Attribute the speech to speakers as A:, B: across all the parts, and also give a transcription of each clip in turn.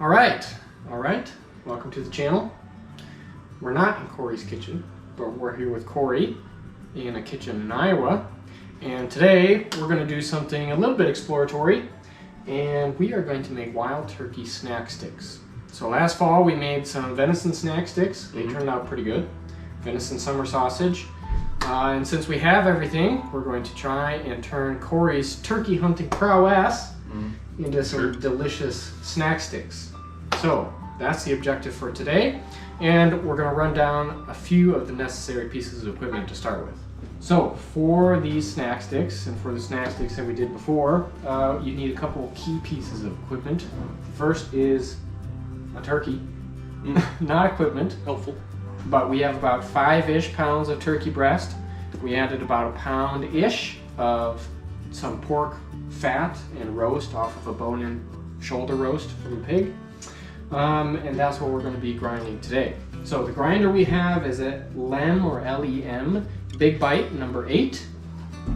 A: All right. Welcome to the channel. We're not in Cory's kitchen, but we're here with Cory in a kitchen in Iowa. And today we're going to do something a little bit exploratory, and we are going to make wild turkey snack sticks. So last fall we made some venison snack sticks. They turned out pretty good. Venison summer sausage. And since we have everything, we're going to try and turn Cory's turkey hunting prowess into some delicious snack sticks. So that's the objective for today, and we're going to run down a few of the necessary pieces of equipment to start with. So for these snack sticks and for the snack sticks that we did before, you need a couple key pieces of equipment. First is a turkey, not equipment,
B: helpful.
A: But we have about 5-ish pounds of turkey breast. We added about a pound-ish of some pork fat and roast off of a bone-in shoulder roast from a pig. And that's what we're going to be grinding today. So the grinder we have is a LEM or L-E-M Big Bite number 8.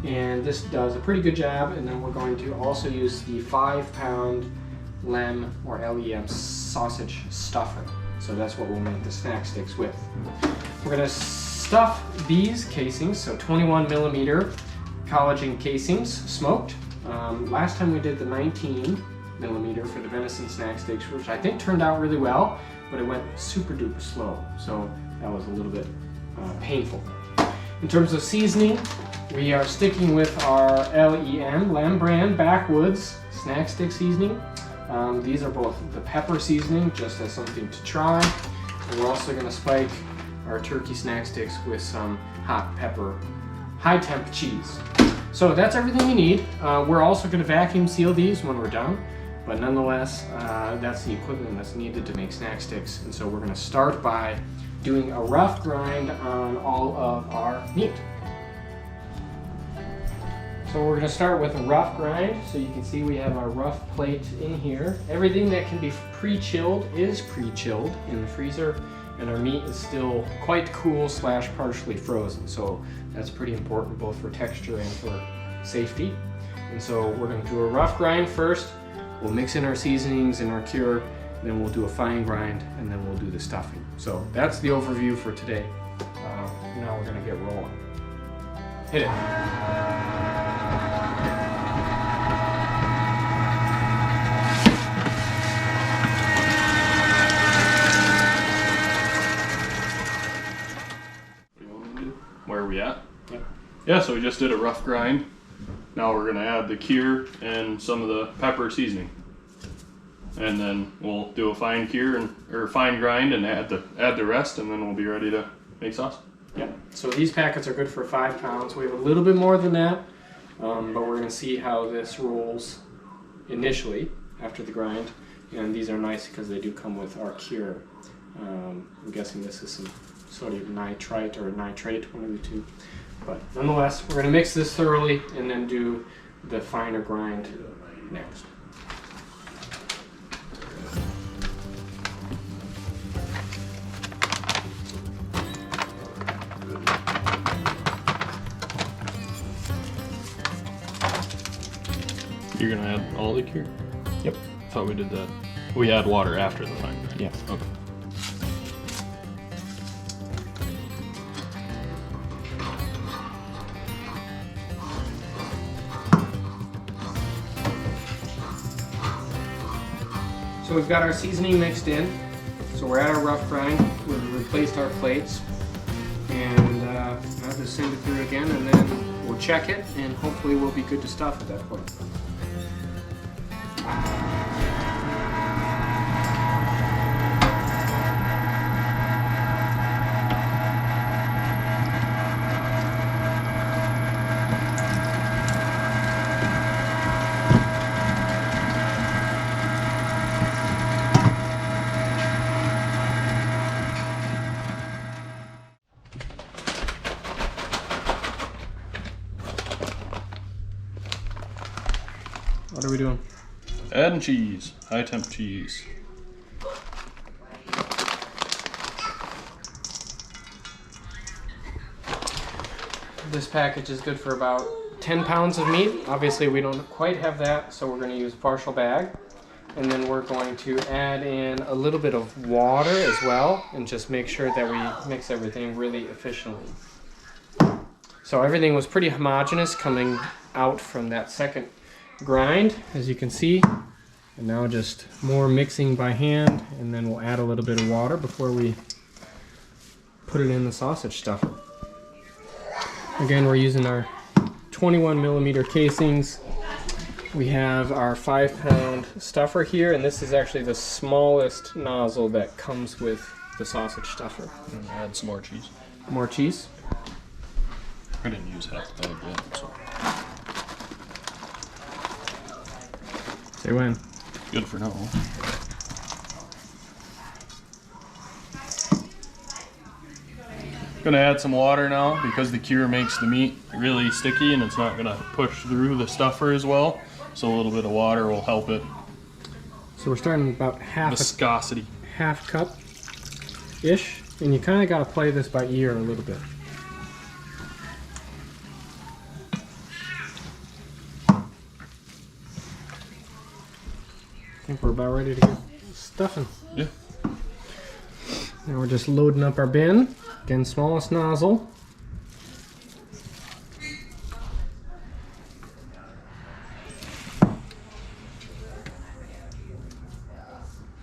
A: And this does a pretty good job. And then we're going to also use the 5-pound LEM or L-E-M sausage stuffer. So that's what we'll make the snack sticks with. We're going to stuff these casings, so 21 millimeter collagen casings, smoked. Last time we did the 19 millimeter for the venison snack sticks, which I think turned out really well, but it went super duper slow, so that was a little bit painful. In terms of seasoning, we are sticking with our LEM, Lamb Brand Backwoods snack stick seasoning. These are both the pepper seasoning, just as something to try. And we're also going to spike our turkey snack sticks with some hot pepper, high temp cheese. So that's everything you need. We're also going to vacuum seal these when we're done, but nonetheless, that's the equipment that's needed to make snack sticks. And so we're going to start by doing a rough grind on all of our meat. So we're going to start with a rough grind. So you can see we have our rough plate in here. Everything that can be pre-chilled is pre-chilled in the freezer, and our meat is still quite cool / partially frozen. So that's pretty important both for texture and for safety. And so we're going to do a rough grind first. We'll mix in our seasonings and our cure, then we'll do a fine grind, and then we'll do the stuffing. So that's the overview for today. Now we're going to get rolling. Hit it.
B: Where are we at?
A: Yep.
B: Yeah, so we just did a rough grind. Now we're gonna add the cure and some of the pepper seasoning, and then we'll do a fine cure or fine grind and add the rest, and then we'll be ready to make sauce.
A: Yeah. So these packets are good for 5 pounds. We have a little bit more than that, but we're gonna see how this rolls initially after the grind. And these are nice because they do come with our cure. I'm guessing this is some sodium nitrite or nitrate, one of the two. But nonetheless, we're going to mix this thoroughly and then do the finer grind next.
B: You're gonna add all the cure?
A: Yep.
B: I thought we did that. We add water after the fine grind.
A: Yeah.
B: Okay.
A: So we've got our seasoning mixed in. So we're at our rough grind. We've replaced our plates. And I'll just send it through again, and then we'll check it, and hopefully we'll be good to stuff at that point. What are we doing?
B: Adding cheese, high temp cheese.
A: This package is good for about 10 pounds of meat. Obviously we don't quite have that, so we're going to use a partial bag. And then we're going to add in a little bit of water as well, and just make sure that we mix everything really efficiently. So everything was pretty homogeneous coming out from that second grind, as you can see. And now just more mixing by hand, and then we'll add a little bit of water before we put it in the sausage stuffer. Again, we're using our 21mm casings. We have our 5-pound stuffer here, and this is actually the smallest nozzle that comes with the sausage stuffer.
B: And add some more cheese.
A: More cheese?
B: I didn't use half the bag yet, so.
A: Say when.
B: Good for now. Gonna add some water now because the cure makes the meat really sticky and it's not gonna push through the stuffer as well. So a little bit of water will help it.
A: So we're starting about
B: viscosity.
A: Half cup-ish, and you kind of got to play this by ear a little bit. I think we're about ready to get stuffing.
B: Yeah.
A: Now we're just loading up our bin. Again, smallest nozzle.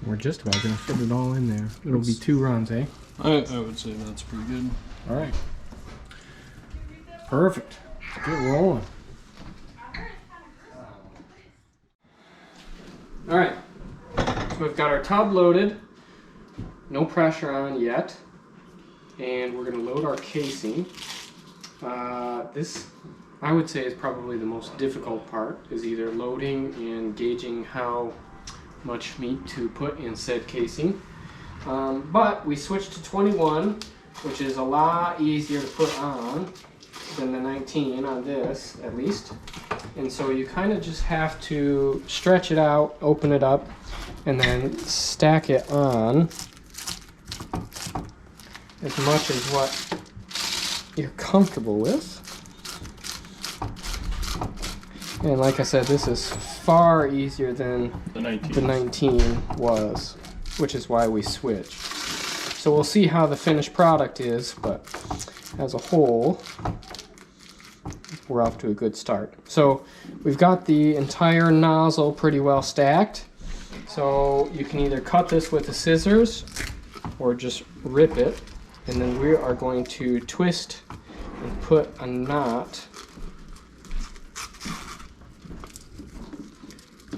A: We're just about going to fit it all in there. It'll be 2 runs, eh?
B: I would say that's pretty good.
A: All right. Perfect. Get rolling. All right. So we've got our tub loaded. No pressure on yet. And we're going to load our casing. This, I would say, is probably the most difficult part, is either loading and gauging how much meat to put in said casing. But we switched to 21, which is a lot easier to put on than the 19 on this, at least. And so you kind of just have to stretch it out, open it up, and then stack it on as much as what you're comfortable with. And like I said, this is far easier than the 19 was, which is why we switched. So we'll see how the finished product is, but as a whole, we're off to a good start. So we've got the entire nozzle pretty well stacked. So you can either cut this with the scissors or just rip it. And then we are going to twist and put a knot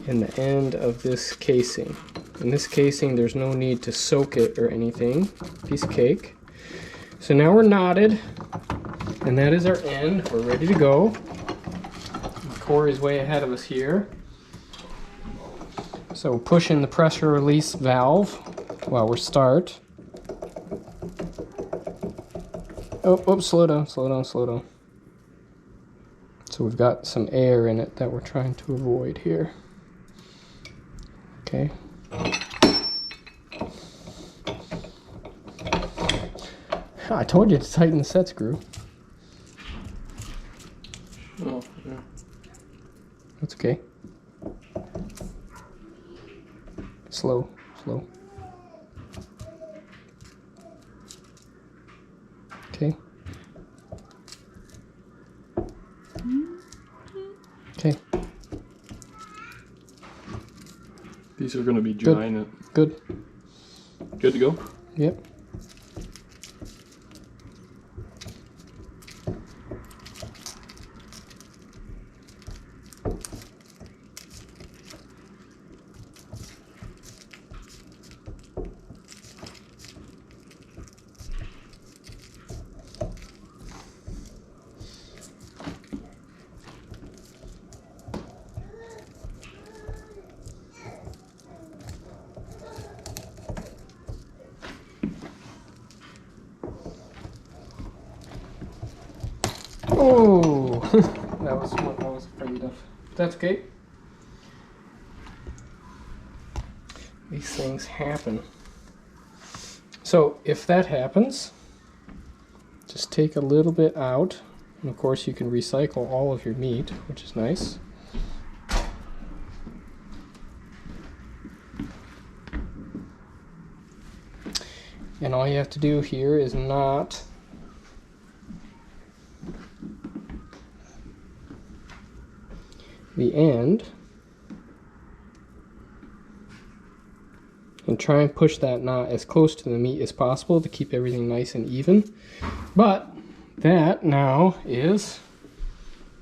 A: in the end of this casing. In this casing, there's no need to soak it or anything. Piece of cake. So now we're knotted, and that is our end. We're ready to go. Cory's way ahead of us here. So push in the pressure release valve while we start. Oh, slow down. So we've got some air in it that we're trying to avoid here. Okay. I told you to tighten the set screw.
B: Oh, yeah.
A: That's okay. Slow. Okay. Okay.
B: These are going to be giant.
A: Good.
B: Good to go?
A: Yep. Oh, that was what I was afraid of. That's okay. These things happen. So if that happens, just take a little bit out. And of course you can recycle all of your meat, which is nice. And all you have to do here is knot the end and try and push that knot as close to the meat as possible to keep everything nice and even. But that now is...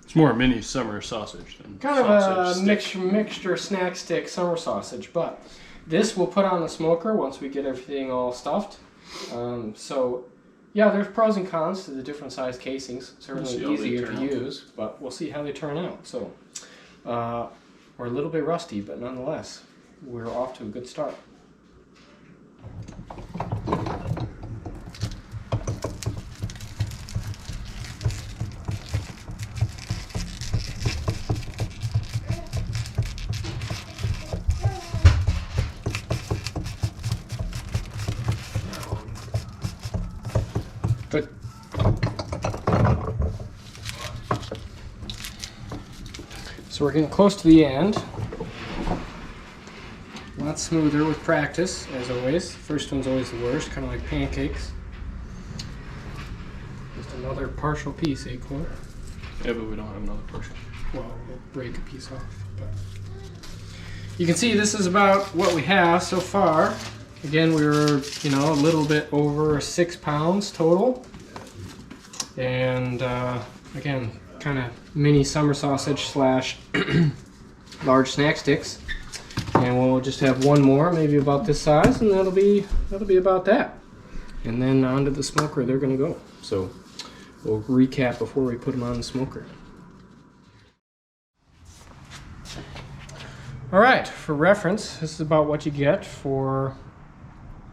B: It's more mini summer sausage than
A: kind of a mixture snack stick summer sausage, but this we'll put on the smoker once we get everything all stuffed. So yeah, there's pros and cons to the different size casings. Certainly easier to use, but we'll see how they turn out. So we're a little bit rusty, but nonetheless, we're off to a good start. Good. So we're getting close to the end. A lot smoother with practice, as always. First one's always the worst, kind of like pancakes. Just another partial piece, eh, Cory?
B: Yeah, but we don't have another partial.
A: Well, we'll break a piece off. But you can see this is about what we have so far. Again, we were, a little bit over 6 pounds total. And again, kind of mini summer sausage slash large snack sticks. And we'll just have one more, maybe about this size, and that'll be about that. And then onto the smoker they're gonna go. So we'll recap before we put them on the smoker. All right, for reference, this is about what you get for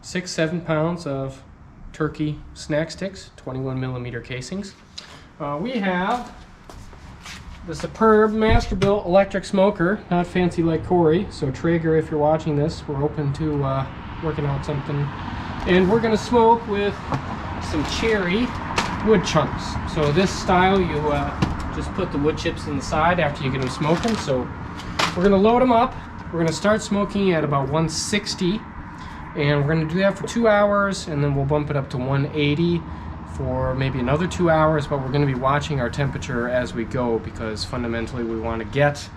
A: 6-7 pounds of turkey snack sticks, 21mm casings. We have the superb Masterbuilt electric smoker, not fancy like Cory. So Traeger, if you're watching this, we're open to working out something. And we're gonna smoke with some cherry wood chunks. So this style, you just put the wood chips in the side after you get them smoking. So we're gonna load them up. We're gonna start smoking at about 160. And we're gonna do that for 2 hours, and then we'll bump it up to 180 for maybe another 2 hours, but we're gonna be watching our temperature as we go because fundamentally we wanna get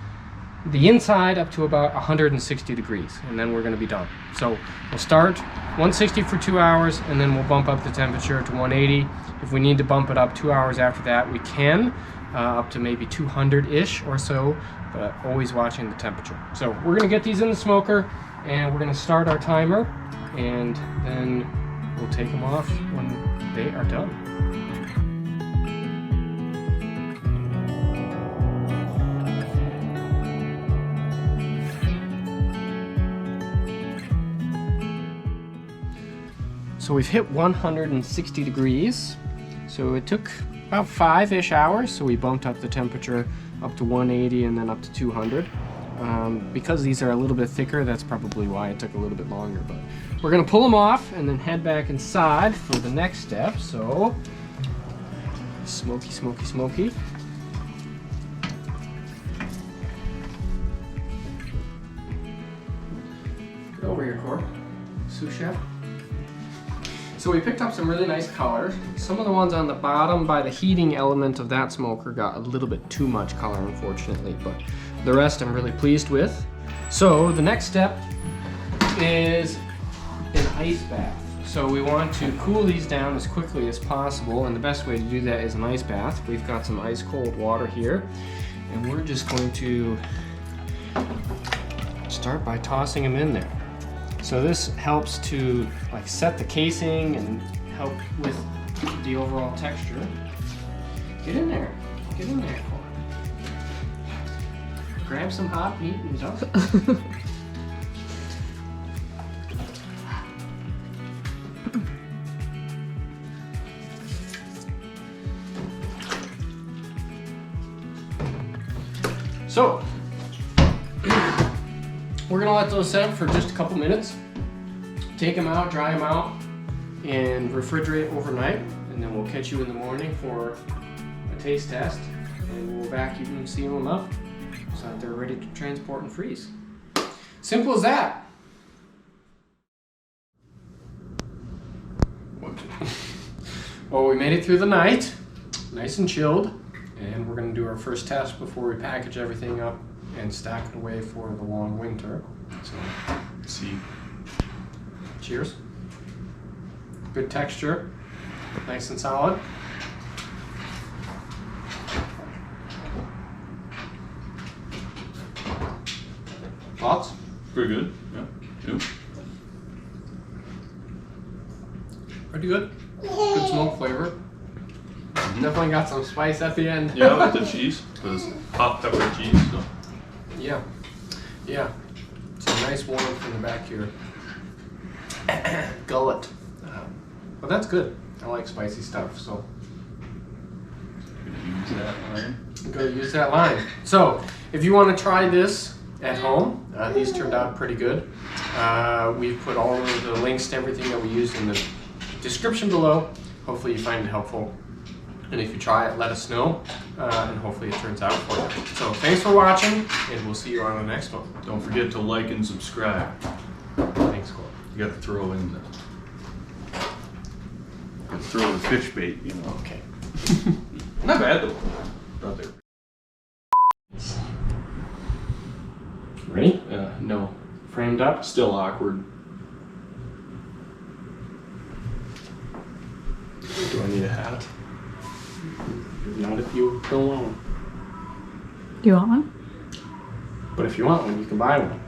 A: the inside up to about 160 degrees, and then we're gonna be done. So we'll start 160 for 2 hours, and then we'll bump up the temperature to 180. If we need to bump it up 2 hours after that, we can, up to maybe 200-ish or so, but always watching the temperature. So we're gonna get these in the smoker, and we're gonna start our timer, and then we'll take them off when they are done. So we've hit 160 degrees. So it took about 5-ish hours. So we bumped up the temperature up to 180 and then up to 200. Because these are a little bit thicker, that's probably why it took a little bit longer. But we're gonna pull them off and then head back inside for the next step. So smoky, smoky, smoky. Get over here, Cory. Sous chef. So we picked up some really nice colors. Some of the ones on the bottom by the heating element of that smoker got a little bit too much color, unfortunately, but the rest I'm really pleased with. So the next step is an ice bath. So we want to cool these down as quickly as possible, and the best way to do that is an ice bath. We've got some ice cold water here, and we're just going to start by tossing them in there. So this helps to set the casing and help with the overall texture. Get in there, Cory. Grab some hot meat and dump it. So, we're gonna let those set for just a couple minutes. Take them out, dry them out, and refrigerate overnight. And then we'll catch you in the morning for a taste test. And we'll vacuum and seal them up so that they're ready to transport and freeze. Simple as that. Well, we made it through the night, nice and chilled, and we're going to do our first test before we package everything up and stack it away for the long winter. So,
B: See.
A: cheers. Good texture, nice and solid. Thoughts?
B: Pretty good. Yeah. Yep.
A: Pretty good. Good smoke flavor. Definitely got some spice at the end.
B: Yeah, with the cheese. Because hot pepper cheese. So.
A: Yeah. Yeah. Some nice warmth in the back here. Gullet. But that's good. I like spicy stuff, so
B: Gonna use that line.
A: I'm gonna use that line. So, if you want to try this at home, these turned out pretty good. We've put all of the links to everything that we used in the description below. Hopefully you find it helpful. And if you try it, let us know, and hopefully it turns out for you. So thanks for watching, and we'll see you on the next one.
B: Don't forget to like and subscribe.
A: Thanks, Cole.
B: You gotta throw in the... Gotta throw the fish bait, you know.
A: Okay.
B: Not bad though. Not there.
A: Ready?
B: No.
A: Framed up?
B: Still awkward. Do I need a hat?
A: Not if you don't want one.
C: You want one?
A: But if you want one, you can buy one.